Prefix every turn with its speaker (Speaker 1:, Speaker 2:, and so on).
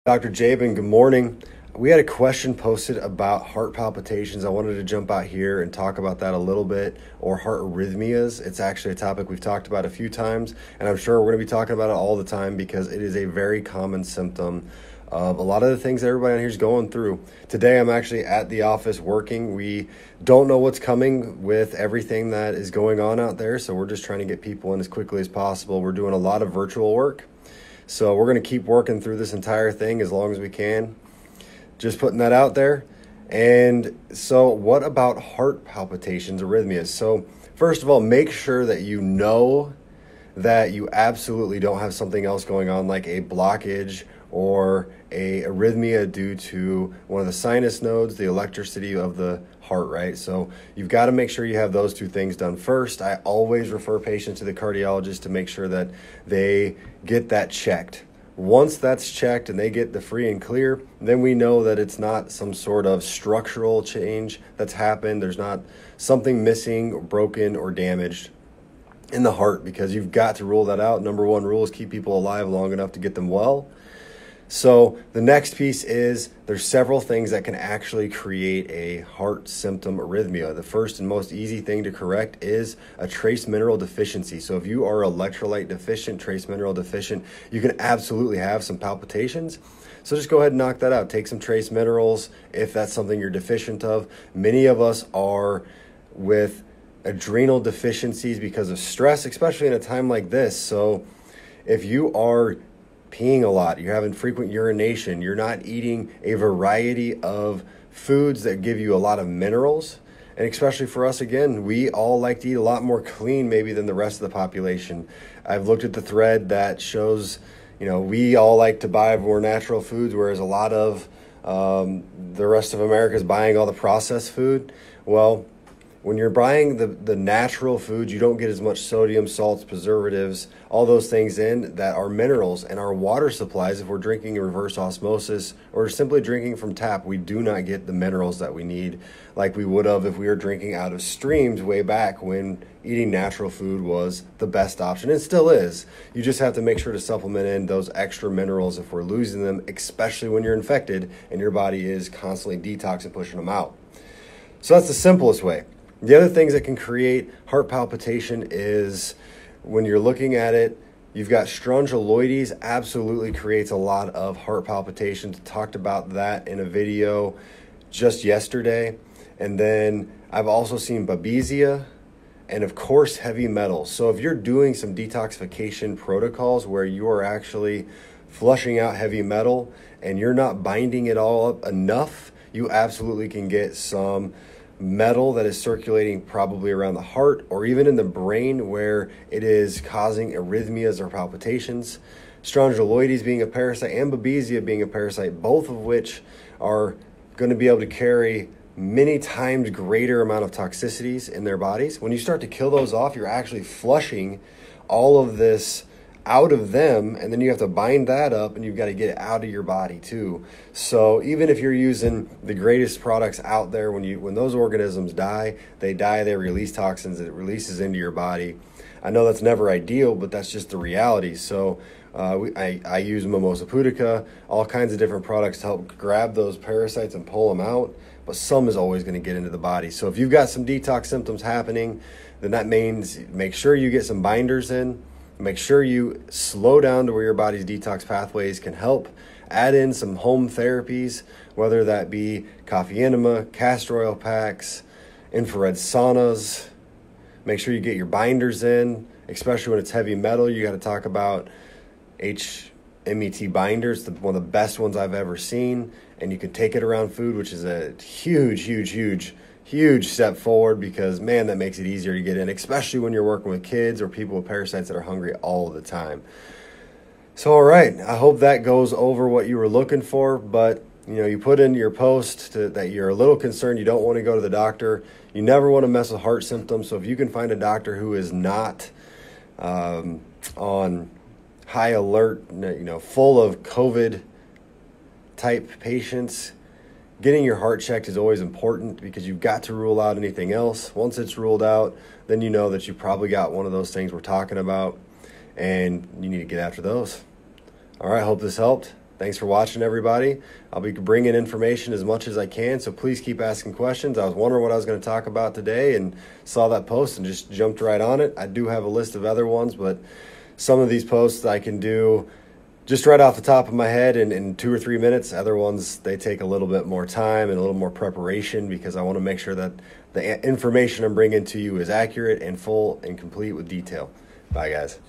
Speaker 1: Dr. Jaban, good morning. We had a question posted about heart palpitations. I wanted to jump out here and talk about that a little bit, or heart arrhythmias. It's actually a topic we've talked about a few times, and I'm sure we're going to be talking about it all the time because it is a very common symptom of a lot of the things that everybody on here is going through. Today, I'm actually at the office working. We don't know what's coming with everything that is going on out there, so we're just trying to get people in as quickly as possible. We're doing a lot of virtual work. So we're going to keep working through this entire thing as long as we can. Just putting that out there. And so what about heart palpitations, arrhythmias? So first of all, make sure that you know that you absolutely don't have something else going on like a blockage or a arrhythmia due to one of the sinus nodes, the electricity of the heart, right? So you've got to make sure you have those two things done first. I always refer patients to the cardiologist to make sure that they get that checked. Once that's checked and they get the free and clear, then we know that it's not some sort of structural change that's happened. There's not something missing or broken or damaged in the heart, because you've got to rule that out. Number one rule is keep people alive long enough to get them well. So the next piece is there's several things that can actually create a heart symptom arrhythmia. The first and most easy thing to correct is a trace mineral deficiency. So if you are electrolyte deficient, trace mineral deficient, you can absolutely have some palpitations. So just go ahead and knock that out. Take some trace minerals if that's something you're deficient of. Many of us are with adrenal deficiencies because of stress, especially in a time like this. So if you are peeing a lot, you're having frequent urination, you're not eating a variety of foods that give you a lot of minerals, and especially for us, again, we all like to eat a lot more clean maybe than the rest of the population. I've looked at the thread that shows, we all like to buy more natural foods, whereas a lot of the rest of America is buying all the processed food. Well, when you're buying the natural foods, you don't get as much sodium, salts, preservatives, all those things in that are minerals. And our water supplies, if we're drinking in reverse osmosis or simply drinking from tap, we do not get the minerals that we need like we would have if we were drinking out of streams way back when eating natural food was the best option. It still is. You just have to make sure to supplement in those extra minerals if we're losing them, especially when you're infected and your body is constantly detoxing, pushing them out. So that's the simplest way. The other things that can create heart palpitation is when you're looking at it, you've got strongyloides, absolutely creates a lot of heart palpitations. Talked about that in a video just yesterday. And then I've also seen babesia and of course heavy metals. So if you're doing some detoxification protocols where you are actually flushing out heavy metal and you're not binding it all up enough, you absolutely can get some metal that is circulating probably around the heart or even in the brain where it is causing arrhythmias or palpitations. Strongyloides being a parasite and babesia being a parasite, both of which are going to be able to carry many times greater amount of toxicities in their bodies. When you start to kill those off, you're actually flushing all of this out of them, and then you have to bind that up and you've got to get it out of your body too. So even if you're using the greatest products out there, when those organisms die, they release toxins, it releases into your body. I know that's never ideal, but that's just the reality. So I use Mimosa pudica, all kinds of different products to help grab those parasites and pull them out, but some is always going to get into the body. So if you've got some detox symptoms happening, then that means make sure you get some binders in. Make sure you slow down to where your body's detox pathways can help. Add in some home therapies, whether that be coffee enema, castor oil packs, infrared saunas. Make sure you get your binders in, especially when it's heavy metal. You got to talk about HMET binders, one of the best ones I've ever seen. And you can take it around food, which is a huge step forward because, man, that makes it easier to get in, especially when you're working with kids or people with parasites that are hungry all the time. So, all right, I hope that goes over what you were looking for, but, you put in your post that you're a little concerned, you don't want to go to the doctor. You never want to mess with heart symptoms, so if you can find a doctor who is not on high alert, full of COVID-type patients, getting your heart checked is always important because you've got to rule out anything else. Once it's ruled out, then you know that you probably got one of those things we're talking about, and you need to get after those. All right, hope this helped. Thanks. Thanks for watching, everybody. I'll be bringing information as much as I can, so please keep asking questions. I was wondering what I was going to talk about today and saw that post and just jumped right on it. I do have a list of other ones, but some of these posts I can do just right off the top of my head in 2 or 3 minutes. Other ones, they take a little bit more time and a little more preparation because I want to make sure that the information I'm bringing to you is accurate and full and complete with detail. Bye, guys.